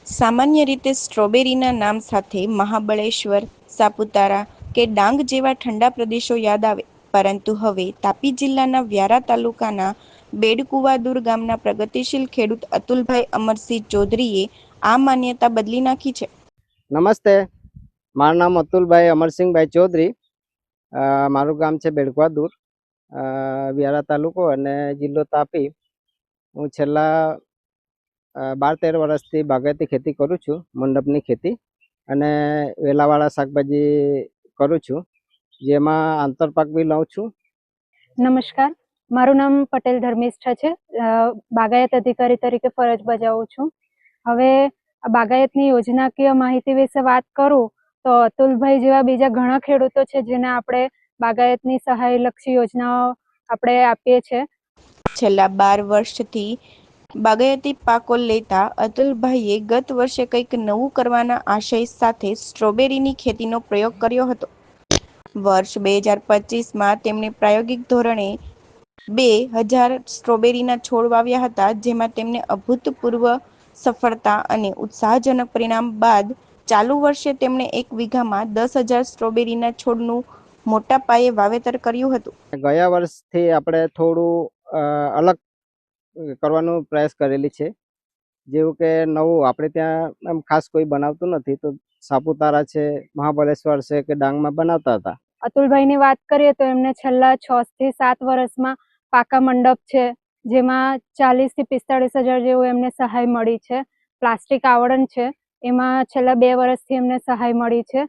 સામાન્ય રીતે સ્ટ્રોબેરીના નામ સાથે મહાબળેશ્વર, સાપુતારા કે ડાંગ જેવા ઠંડા પ્રદેશો યાદ આવે, પરંતુ હવે તાપી જિલ્લાના વ્યારા તાલુકાના બેડકુવાદુર ગામના પ્રગતિશીલ ખેડૂત અતુલભાઈ અમરસિંહ ચૌધરીએ આ માન્યતા બદલી નાખી છે. નમસ્તે, મારું નામ અતુલભાઈ અમરસિંહભાઈ ચૌધરી. મારું ગામ છે બેડકુવાદુર, વ્યારા તાલુકો અને જિલ્લો તાપી. હું છેલ્લા 12-13 વર્ષથી બાગાયતી ખેતી કરું છું, મંડપની ખેતી અને વેલાવાળા શાકભાજી કરું છું, જેમાં આંતરપાક બી લઉં છું. નમસ્કાર, મારું નામ પટેલ ધર્મિષ્ઠા છે. બાગાયત અધિકારી તરીકે ફરજ બજાવું છું. હવે બાગાયતની યોજનાકીય માહિતી વિશે વાત કરું તો અતુલભાઈ જેવા બીજા ઘણા ખેડૂતો છે જેને આપણે બાગાયતની સહાય લક્ષી યોજનાઓ આપણે આપીએ છીએ. છેલ્લા 12 વર્ષથી બાગાયતી પાકો લેતા અતુલભાઈએ ગત વર્ષે કંઈક નવું કરવાના આશય સાથે સ્ટ્રોબેરીની ખેતીનો પ્રયોગ કર્યો હતો. વર્ષ 2025માં તેમણે પ્રાયોગિક ધોરણે 2000 સ્ટ્રોબેરીના છોડ વાવ્યા હતા, જેમાં તેમને અભૂતપૂર્વ સફળતા અને ઉત્સાહજનક પરિણામ બાદ ચાલુ વર્ષે તેમણે 1 વીઘામાં 10,000 સ્ટ્રોબેરીના છોડનું મોટા પાયે વાવેતર કર્યું હતું. ગયા વર્ષથી આપણે થોડું અલગ કરવાનો પ્રયાસ કરેલી છે, જેવું કે નવું આપણે ત્યાં ખાસ કોઈ બનાવતું નથી, તો સાપુતારા છે, મહાબળેશ્વર છે કે ડાંગમાં બનાવતા હતા. અતુલભાઈની વાત કરીએ તો એમને છેલ્લા 6 થી 7 વર્ષમાં પાકા મંડપ છે, જેમાં 40 થી 45 હજાર જેવું એમને સહાય મળી છે. પ્લાસ્ટિક આવરણ છે, એમાં છેલ્લા 2 વર્ષથી એમને સહાય મળી છે.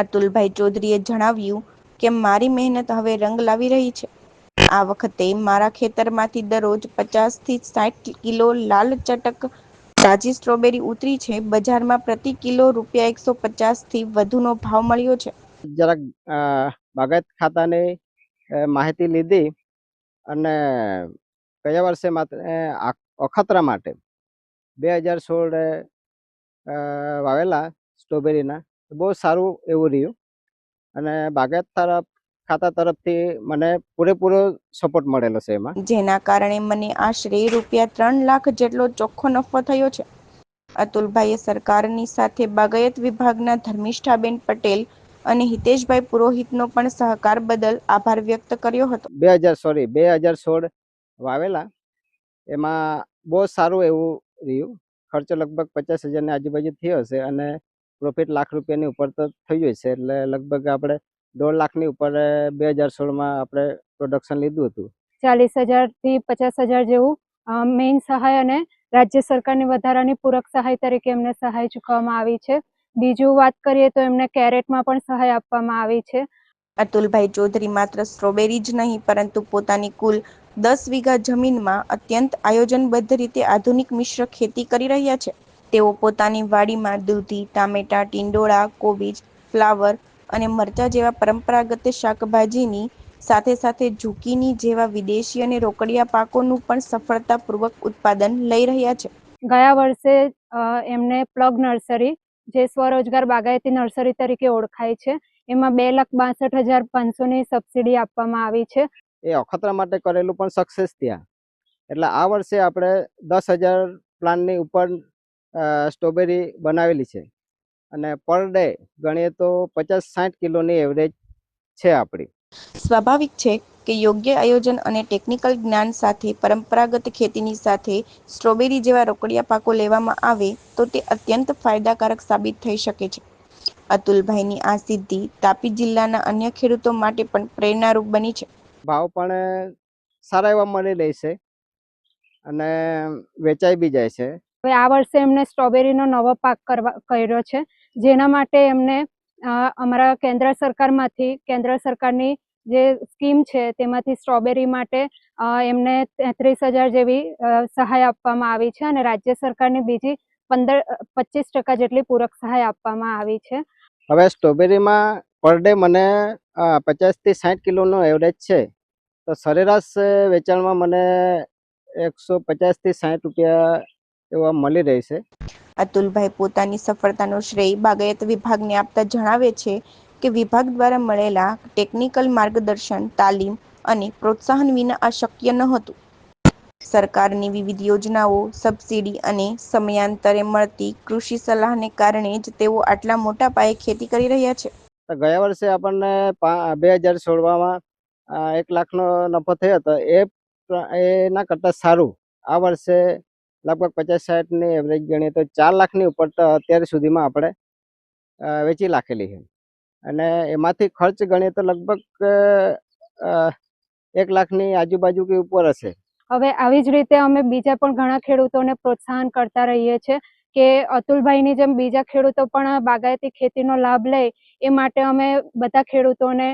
અતુલભાઈ ચૌધરીએ જણાવ્યું કે મારી મહેનત હવે રંગ લાવી રહી છે. આ વખતે મારા ખેતરમાંથી દરરોજ 50 થી 60 કિલો લાલ ચટક તાજી સ્ટ્રોબેરી ઉતરી છે. બજારમાં પ્રતિ કિલો ₹150 થી વધુનો ભાવ મળ્યો છે. જરાક બાગાયત ખાતાની માહિતી લીધી અને ગયા વર્ષે માત્ર અખતરા માટે 2000 છોડ વાવેલા સ્ટ્રોબેરીના. બહુ સારું એવું રહ્યું અને બાગાયત ખાતા તરફથી મને પૂરેપૂરો સપોર્ટ મળેલો છે એમાં, જેના કારણે મને આશરે ₹3 લાખ જેટલો ચોખ્ખો નફો થયો છે. અતુલભાઈએ સરકારની સાથે બાગાયત વિભાગના ધર્મિષ્ઠાબેન પટેલ અને હિતેશભાઈ પુરોહિતનો પણ સહકાર બદલ આભાર વ્યક્ત કર્યો હતો. 2000 છોડ વાવેલા, એમાં બહુ સારું એવું રહ્યું. ખર્ચો લગભગ 50,000 ની આજુબાજુ થયો હશે અને પ્રોફિટ લાખ રૂપિયાની ઉપર તો થયું છે. એટલે લગભગ આપણે 1.5 લાખની ઉપર 2000 છોડમાં આપણે પ્રોડક્શન લીધું હતું. 40,000 થી 50,000 જેવું મેઇન સહાય અને રાજ્ય સરકારની વધારાની પૂરક સહાય તરીકે એમને સહાય ચૂકવવામાં આવી છે. બીજું વાત કરીએ તો એમને કેરેટમાં પણ સહાય આપવામાં આવી છે. અતુલભાઈ ચૌધરી માત્ર સ્ટ્રોબેરી જ નહીં, પરંતુ પોતાની કુલ 10 વીઘા જમીનમાં અત્યંત આયોજનબદ્ધ રીતે આધુનિક મિશ્ર ખેતી કરી રહ્યા છે. તેઓ પોતાની વાડીમાં દૂધી, ટામેટા, ટીંડોળા, કોબીજ, ફ્લાવર અને મરચાં જેવા પરંપરાગત શાકભાજીની સાથે સાથે ઝુકીની જેવા વિદેશી અને રોકડિયા પાકોનું પણ સફળતાપૂર્વક ઉત્પાદન લઈ રહ્યા છે. ગયા વર્ષે એમને પ્લગ નર્સરી, જે સ્વરોજગાર બાગાયતી નર્સરી તરીકે ઓળખાય છે, એમાં 2,62,500 ની સબસિડી આપવામાં આવી છે. એ અખતરા માટે કરેલું પણ સક્સેસ થયા. એટલે આ વર્ષે આપણે 10,000 પ્લાન્ટની ઉપર સ્ટ્રોબેરી બનાવેલી છે અને પર ડે ગણીએ તો 50-60 કિલોની એવરેજ છે આપણી. સ્વાભાવિક છે કે યોગ્ય આયોજન અને ટેકનિકલ જ્ઞાન સાથે પરંપરાગત ખેતીની સાથે સ્ટ્રોબેરી જેવા રોકડિયા પાકો લેવામાં આવે તો તે અત્યંત ફાયદાકારક સાબિત થઈ શકે છે. અતુલભાઈની આ સિદ્ધિ તાપી જિલ્લાના અન્ય ખેડૂતો માટે પણ પ્રેરણારૂપ બની છે. ભાવ પણ સારા એવા મળી રહે છે અને વેચાઈ બી જાય છે. હવે આ વર્ષે એમને સ્ટ્રોબેરીનો નવો પાક કર્યો છે, જેના માટે એમને અમારા કેન્દ્ર સરકારની જે સ્કીમ છે તેમાંથી સ્ટ્રોબેરી માટે એમને 33,000 જેવી સહાય આપવામાં આવી છે અને રાજ્ય સરકારની બીજી 25% જેટલી પૂરક સહાય આપવામાં આવી છે. હવે સ્ટ્રોબેરીમાં પર ડે મને 50 થી 60 કિલોનો એવરેજ છે, તો સરેરાશ વેચાણમાં મને 150 થી 60 રૂપિયા એવા મળી રહે છે. અતુલભાઈ પોતાની સફળતાનો શ્રેય બાગાયત વિભાગને આપતા જણાવે છે કે વિભાગ દ્વારા મળેલા ટેકનિકલ માર્ગદર્શન, તાલીમ અને પ્રોત્સાહન વિના આ શક્ય નહોતું. સરકારની વિવિધ યોજનાઓ, સબસિડી અને સમયાંતરે મળતી કૃષિ સલાહને કારણે જ તેઓ આટલા મોટા પાયે ખેતી કરી રહ્યા છે. ગયા વર્ષે આપણને 2016માં 1 લાખનો નફો થયો હતો. એના કરતાં સારું આ વર્ષે લગભગ 50-60ની એવરેજ ગણીએ તો 4 લાખની ઉપર તો અત્યાર સુધીમાં આપણે વેચી નાખેલી છે. અને એમાંથી ખર્ચ ગણીએ તો લગભગ 1 લાખની આજુબાજુ કે ઉપર હશે. હવે આવી જ રીતે અમે બીજા પણ ઘણા ખેડૂતોને પ્રોત્સાહન કરતા રહીએ છીએ કે અતુલભાઈની જેમ બીજા ખેડૂતો પણ બાગાયતી ખેતીનો લાભ લે, એ માટે અમે બધા ખેડૂતોને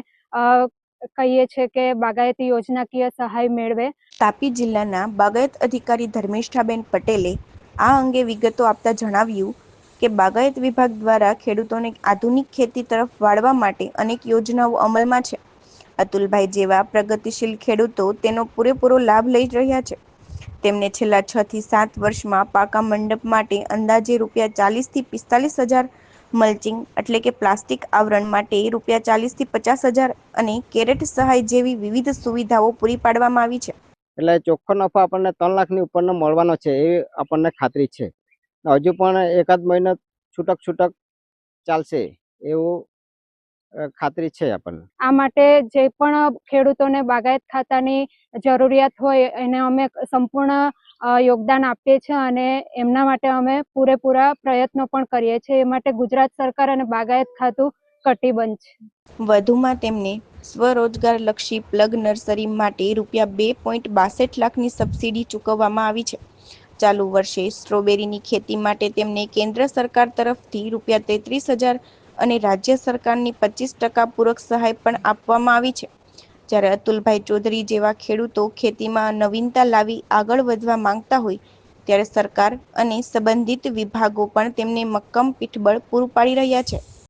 કહીએ છીએ કે બાગાયતી યોજનાકીય સહાય મેળવે. તાપી જિલ્લાના બાગાયત અધિકારી ધર્મિષ્ઠાબેન પટેલે આ અંગે વિગતો આપતા જણાવ્યું કે બાગાયત વિભાગ દ્વારા ખેડૂતોને આધુનિક ખેતી તરફ વાળવા માટે અનેક યોજનાઓ અમલમાં છે. અતુલભાઈ જેવા પ્રગતિશીલ ખેડૂતો તેનો પૂરેપૂરો લાભ લઈ રહ્યા છે. તેમને છેલ્લા 6 થી 7 વર્ષમાં પાકા મંડપ માટે અંદાજે ₹40,000 થી 45,000, મલ્ચિંગ એટલે કે પ્લાસ્ટિક આવરણ માટે ₹40,000 થી 50,000 અને કેરેટ સહાય જેવી વિવિધ સુવિધાઓ પૂરી પાડવામાં આવી છે. એટલે ચોખ્ખો નફો આપણને 3 લાખની ઉપરનો મળવાનો છે, એ આપણને ખાતરી છે. હજુ પણ એકાદ મહિનો છૂટક ચાલશે એવું ખાતરી છે આપણને. આ માટે જે પણ ખેડૂતોને બાગાયત ખાતાની જરૂરિયાત હોય એને અમે સંપૂર્ણ યોગદાન આપીએ છીએ અને એમના માટે અમે પૂરેપૂરા પ્રયત્નો પણ કરીએ છીએ. એ માટે ગુજરાત સરકાર અને બાગાયત ખાતું કટિબદ્ધ છે. વધુમાં તેમને સ્વરોજગારલક્ષી પ્લગ નર્સરી માટે ₹2.62 લાખની સબસિડી ચૂકવવામાં આવી છે. ચાલુ વર્ષે સ્ટ્રોબેરીની ખેતી માટે તેમને કેન્દ્ર સરકાર તરફથી ₹33,000 અને રાજ્ય સરકારની 25% પૂરક સહાય પણ આપવામાં આવી છે. જ્યારે અતુલભાઈ ચૌધરી જેવા ખેડૂતો ખેતીમાં નવીનતા લાવી આગળ વધવા માંગતા હોય ત્યારે સરકાર અને સંબંધિત વિભાગો પણ તેમને મક્કમ પીઠબળ પૂરું પાડી રહ્યા છે.